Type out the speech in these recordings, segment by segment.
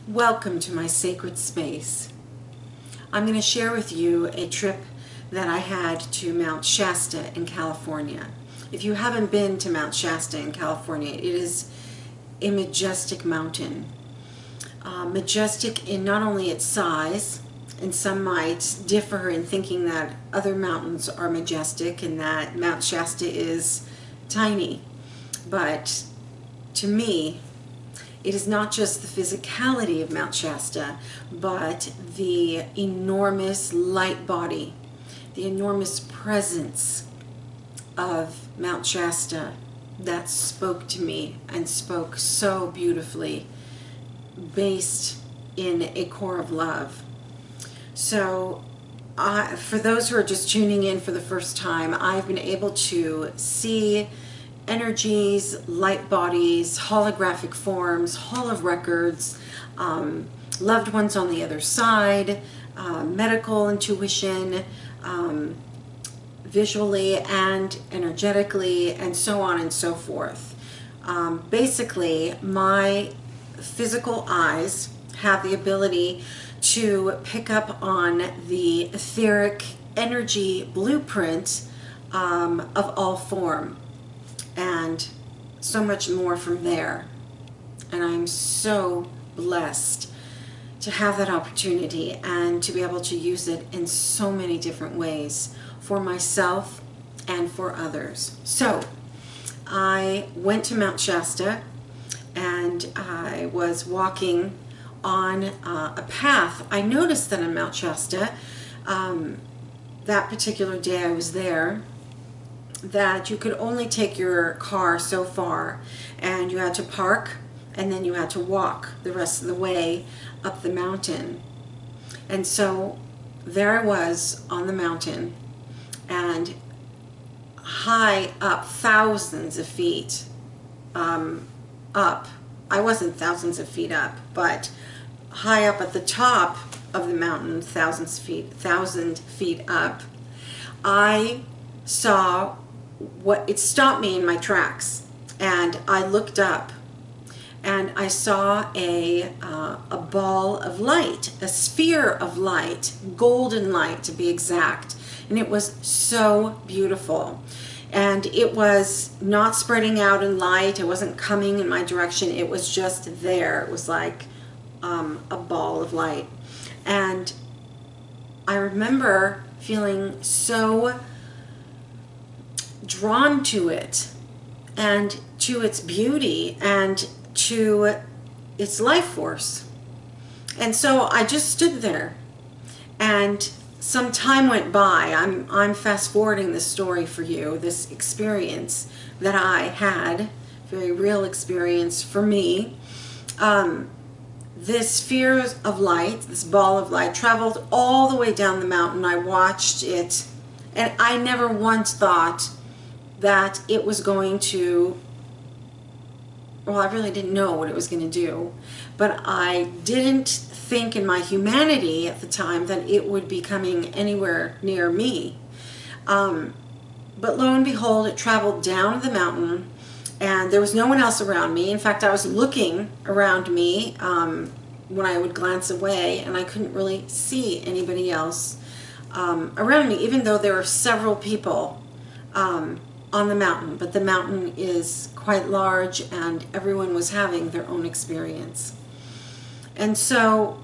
Welcome to my sacred space. I'm going to share with you a trip that I had to Mount Shasta in California. If you haven't been to Mount Shasta in California, it is a majestic mountain. Majestic in not only its size, and some might differ in thinking that other mountains are majestic and that Mount Shasta is tiny. But to me, it is not just the physicality of Mount Shasta, but the enormous light body, the enormous presence of Mount Shasta that spoke to me and spoke so beautifully, based in a core of love. So for those who are just tuning in for the first time, I've been able to see energies, light bodies, holographic forms, hall of records, loved ones on the other side, medical intuition, visually and energetically, and so on and so forth. Basically, my physical eyes have the ability to pick up on the etheric energy blueprint of all form, and so much more from there. And I'm so blessed to have that opportunity and to be able to use it in so many different ways for myself and for others. So I went to Mount Shasta, and I was walking on a path. I noticed that in Mount Shasta, that particular day I was there, that you could only take your car so far, and you had to park, and then you had to walk the rest of the way up the mountain. And so there I was on the mountain, and high up, thousands of feet up. I wasn't thousands of feet up, but high up at the top of the mountain, thousand feet up, I saw it stopped me in my tracks, and I looked up, and I saw a ball of light, a sphere of light, golden light to be exact, and it was so beautiful. And it was not spreading out in light, it wasn't coming in my direction, it was just there. It was like a ball of light. And I remember feeling so drawn to it, and to its beauty, and to its life force. And so I just stood there, and some time went by. I'm fast forwarding this story for you, this experience that I had, very real experience for me. This sphere of light, this ball of light, traveled all the way down the mountain. I watched it, and I never once thought that it was going to, well, I really didn't know what it was going to do, but I didn't think in my humanity at the time that it would be coming anywhere near me. But lo and behold, it traveled down the mountain, and there was no one else around me. In fact, I was looking around me when I would glance away, and I couldn't really see anybody else around me, even though there were several people on the mountain. But the mountain is quite large, and everyone was having their own experience. And so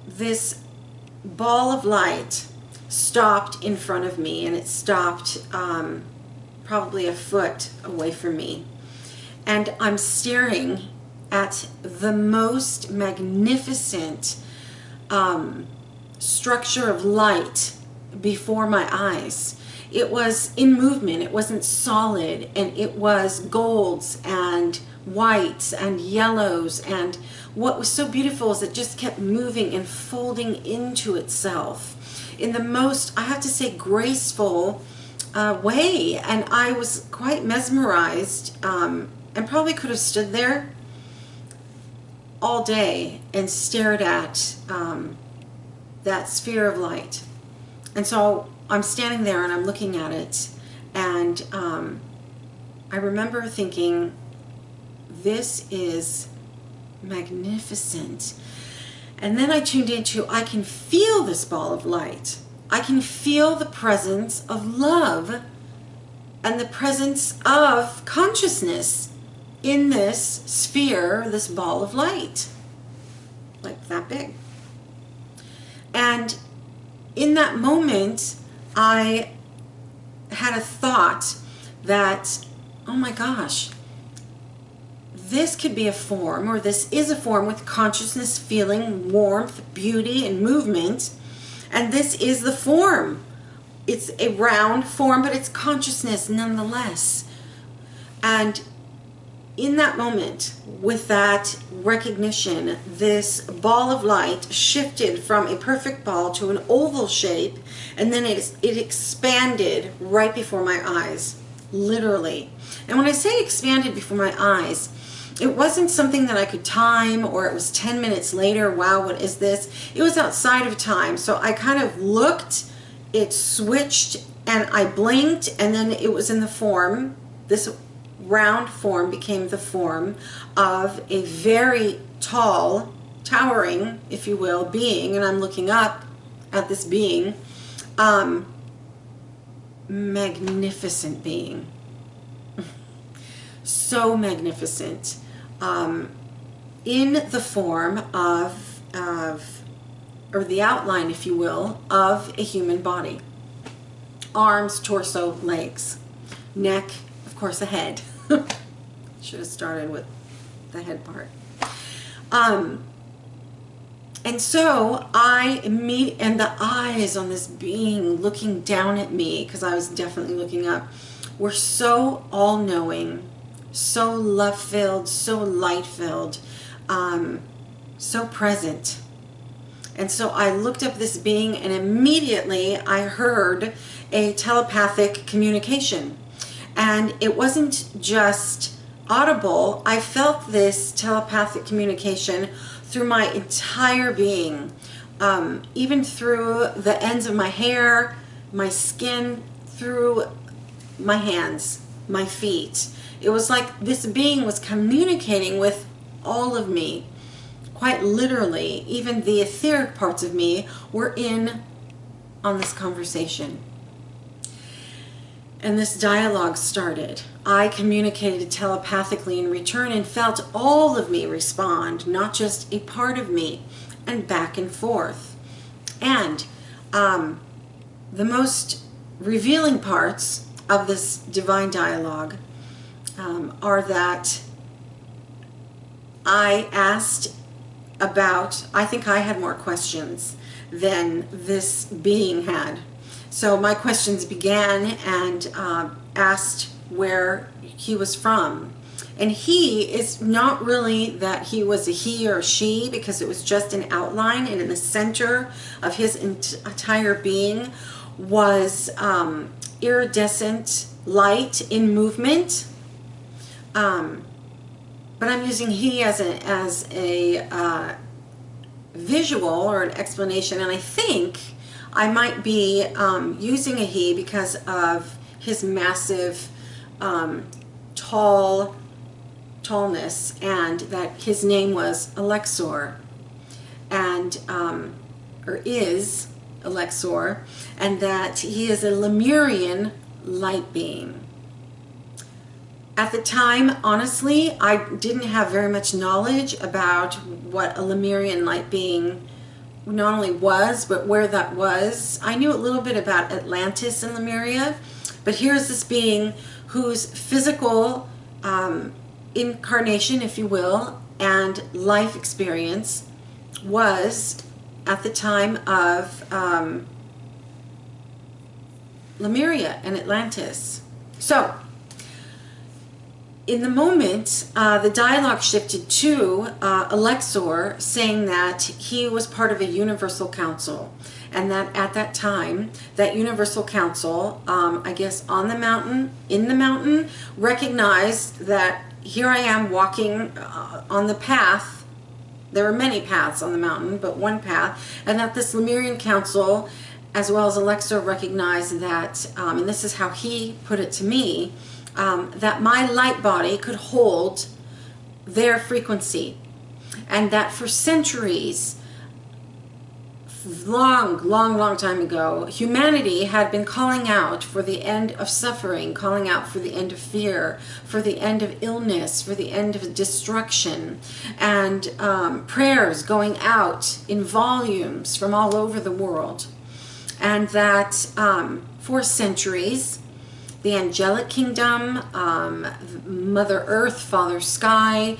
this ball of light stopped in front of me, and it stopped probably a foot away from me. And I'm staring at the most magnificent structure of light before my eyes. It was in movement, it wasn't solid, and it was golds and whites and yellows, and what was so beautiful is it just kept moving and folding into itself in the most, I have to say, graceful way. And I was quite mesmerized, and probably could have stood there all day and stared at that sphere of light. And so I'm standing there and I'm looking at it, and I remember thinking, this is magnificent. And then I tuned into, I can feel this ball of light. I can feel the presence of love and the presence of consciousness in this sphere, this ball of light, like that big. And in that moment, I had a thought that, oh my gosh, this could be a form, or this is a form with consciousness, feeling, warmth, beauty, and movement. And this is the form. It's a round form, but it's consciousness nonetheless. And in that moment, with that recognition, this ball of light shifted from a perfect ball to an oval shape, and then it expanded right before my eyes, literally. And when I say expanded before my eyes, it wasn't something that I could time, or it was 10 minutes later, wow, what is this? It was outside of time. So I kind of looked, it switched, and I blinked, and then it was in the form, this round form became the form of a very tall, towering, if you will, being, and I'm looking up at this being, magnificent being. So magnificent, in the form of, or the outline, if you will, of a human body. Arms, torso, legs, neck, of course a head. Should have started with the head part. And so and the eyes on this being looking down at me, because I was definitely looking up, were so all-knowing, so love-filled, so light-filled, so present. And so I looked up this being, and immediately I heard a telepathic communication. And it wasn't just audible. I felt this telepathic communication through my entire being, even through the ends of my hair, my skin, through my hands, my feet. It was like this being was communicating with all of me, quite literally. Even the etheric parts of me were in on this conversation. And this dialogue started. I communicated telepathically in return and felt all of me respond, not just a part of me, and back and forth. And the most revealing parts of this divine dialogue are that I asked about, I think I had more questions than this being had. So my questions began and asked where he was from. And he is not really that he was a he or a she, because it was just an outline, and in the center of his entire being was iridescent light in movement. But I'm using he as a visual or an explanation, and I think I might be using a he because of his massive tallness, and that his name was Alexor, and or is Alexor, and that he is a Lemurian light being. At the time, honestly, I didn't have very much knowledge about what a Lemurian light being not only was, but where that was. I knew a little bit about Atlantis and Lemuria, but here's this being whose physical incarnation, if you will, and life experience was at the time of Lemuria and Atlantis. So, in the moment, the dialogue shifted to Alexor saying that he was part of a universal council, and that at that time, that universal council, I guess on the mountain, in the mountain, recognized that here I am walking on the path. There were many paths on the mountain, but one path, and that this Lemurian council, as well as Alexor, recognized that, and this is how he put it to me, that my light body could hold their frequency. and that for centuries, long time ago, humanity had been calling out for the end of suffering, calling out for the end of fear, for the end of illness, for the end of destruction, and prayers going out in volumes from all over the world. And that for centuries, the angelic kingdom, Mother Earth, Father Sky,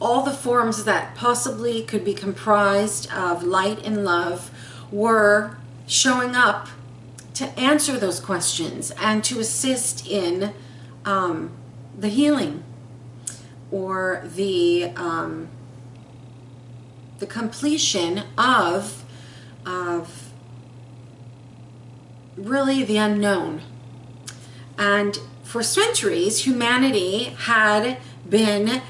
all the forms that possibly could be comprised of light and love were showing up to answer those questions and to assist in the healing or the completion of really the unknown. And for centuries, humanity had been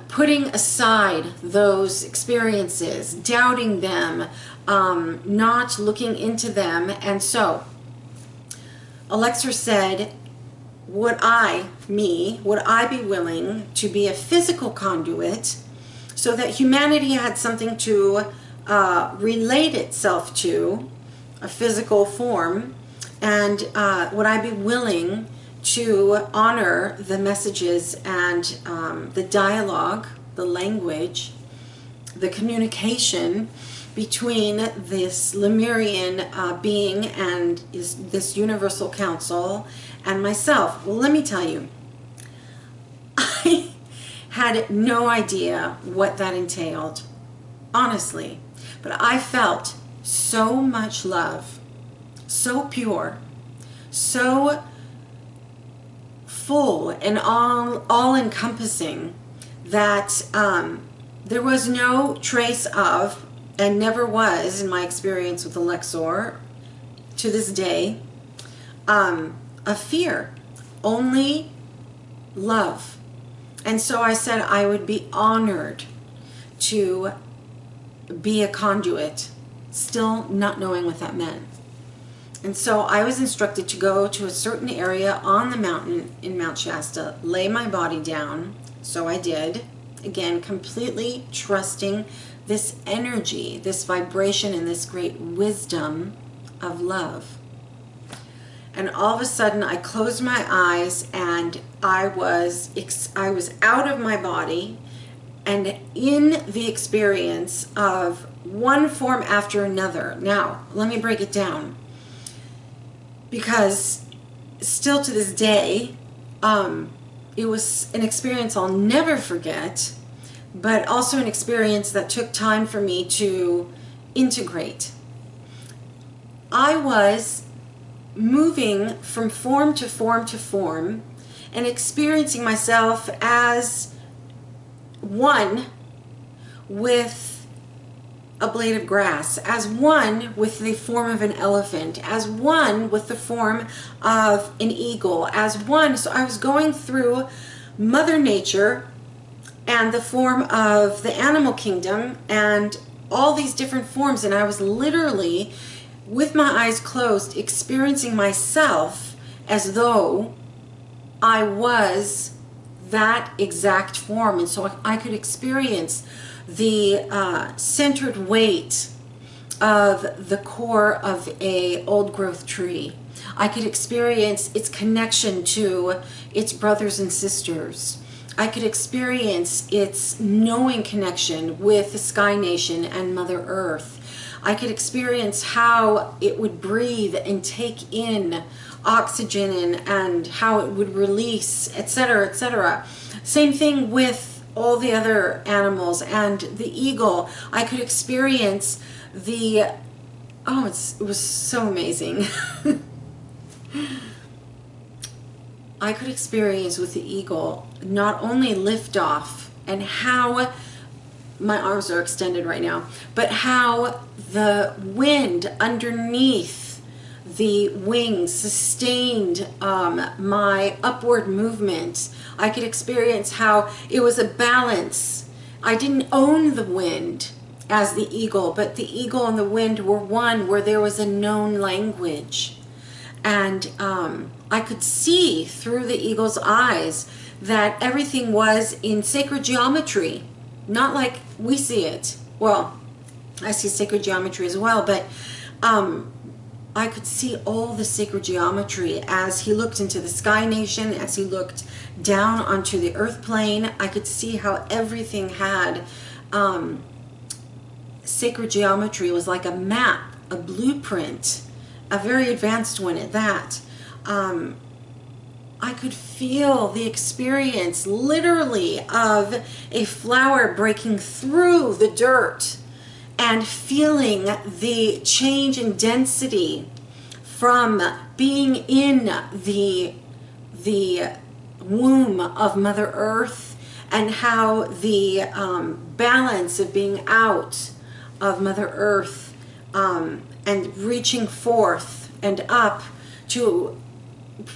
putting aside those experiences, doubting them, not looking into them. And so Alexa said, would I be willing to be a physical conduit so that humanity had something to relate itself to, a physical form, and would I be willing to honor the messages and the dialogue, the language, the communication between this Lemurian being and this universal council and myself? Well, let me tell you, I had no idea what that entailed, honestly, but I felt so much love, so pure, so full and all-encompassing that there was no trace of, and never was in my experience with Alexor to this day, of fear, only love. And so I said I would be honored to be a conduit, still not knowing what that meant. And so I was instructed to go to a certain area on the mountain in Mount Shasta, lay my body down. So I did, again, completely trusting this energy, this vibration, and this great wisdom of love. And all of a sudden I closed my eyes and I was out of my body and in the experience of one form after another. Now, let me break it down, because still to this day, it was an experience I'll never forget, but also an experience that took time for me to integrate. I was moving from form to form to form and experiencing myself as one with a blade of grass, as one with the form of an elephant, as one with the form of an eagle, as one. So I was going through Mother Nature and the form of the animal kingdom and all these different forms, and I was literally, with my eyes closed, experiencing myself as though I was that exact form. And so I could experience the centered weight of the core of a old growth tree. I could experience its connection to its brothers and sisters. I could experience its knowing connection with the Sky Nation and Mother Earth. I could experience how it would breathe and take in oxygen and how it would release, etc., etc. Same thing with all the other animals and the eagle. I could experience the, it was so amazing. I could experience with the eagle not only liftoff and how my arms are extended right now, but how the wind underneath the wings sustained my upward movement. I could experience how it was a balance. I didn't own the wind as the eagle, but the eagle and the wind were one, where there was a known language. And I could see through the eagle's eyes that everything was in sacred geometry, not like we see it. Well, I see sacred geometry as well, but I could see all the sacred geometry as he looked into the sky nation, as he looked down onto the earth plane. I could see how everything had sacred geometry. It was like a map, a blueprint, a very advanced one at that. I could feel the experience literally of a flower breaking through the dirt and feeling the change in density from being in the womb of Mother Earth, and how the balance of being out of Mother Earth and reaching forth and up to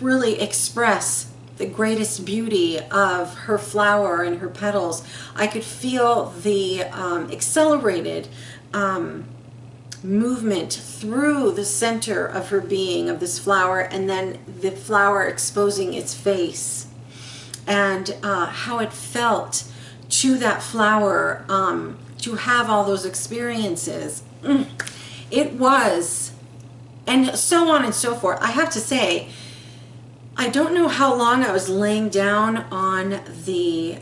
really express the greatest beauty of her flower and her petals. I could feel the accelerated movement through the center of her being, of this flower, and then the flower exposing its face, and how it felt to that flower to have all those experiences. It was, and so on and so forth. I have to say, I don't know how long I was laying down on the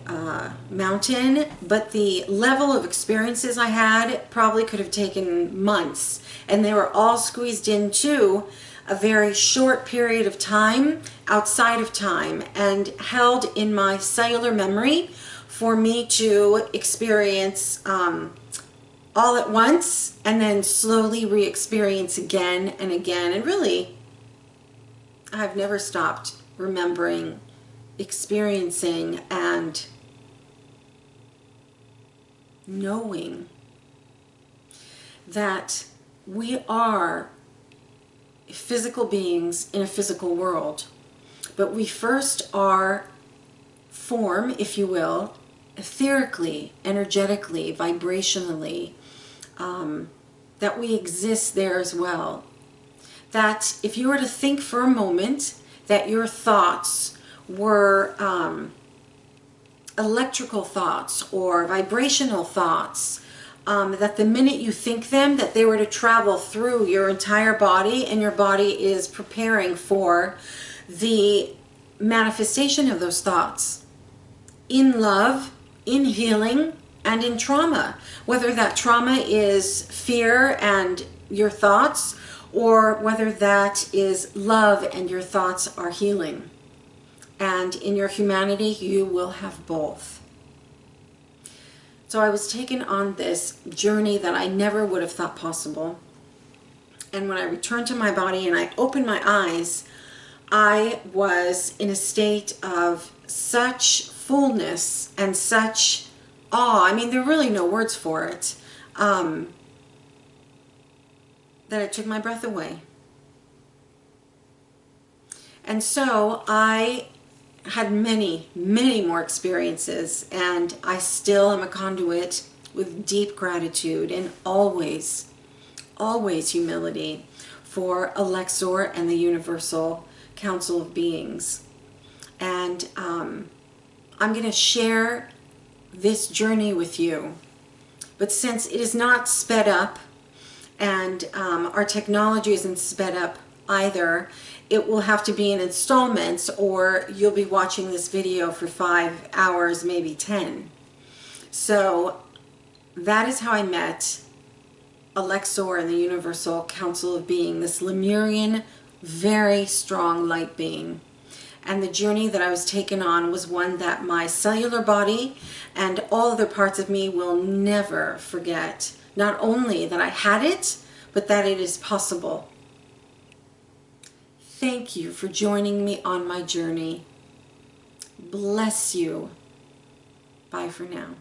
mountain, but the level of experiences I had probably could have taken months, and they were all squeezed into a very short period of time, outside of time, and held in my cellular memory for me to experience all at once, and then slowly re-experience again and again. And really, I've never stopped remembering, experiencing, and knowing that we are physical beings in a physical world. But we first are form, if you will, etherically, energetically, vibrationally, that we exist there as well. That if you were to think for a moment that your thoughts were electrical thoughts or vibrational thoughts, that the minute you think them, that they were to travel through your entire body, and your body is preparing for the manifestation of those thoughts in love, in healing, and in trauma. Whether that trauma is fear and your thoughts, or whether that is love and your thoughts are healing. And in your humanity, you will have both. So I was taken on this journey that I never would have thought possible. And when I returned to my body and I opened my eyes, I was in a state of such fullness and such awe. I mean, there are really no words for it. That it took my breath away. And so I had many, many more experiences, and I still am a conduit with deep gratitude and always, always humility for Alexor and the Universal Council of Beings. And I'm going to share this journey with you. But since it is not sped up, and our technology isn't sped up either, it will have to be in installments, or you'll be watching this video for 5 hours, maybe 10. So that is how I met Alexor and the Universal Council of Being, this Lemurian, very strong light being. And the journey that I was taken on was one that my cellular body and all other parts of me will never forget. Not only that I had it, but that it is possible. Thank you for joining me on my journey. Bless you. Bye for now.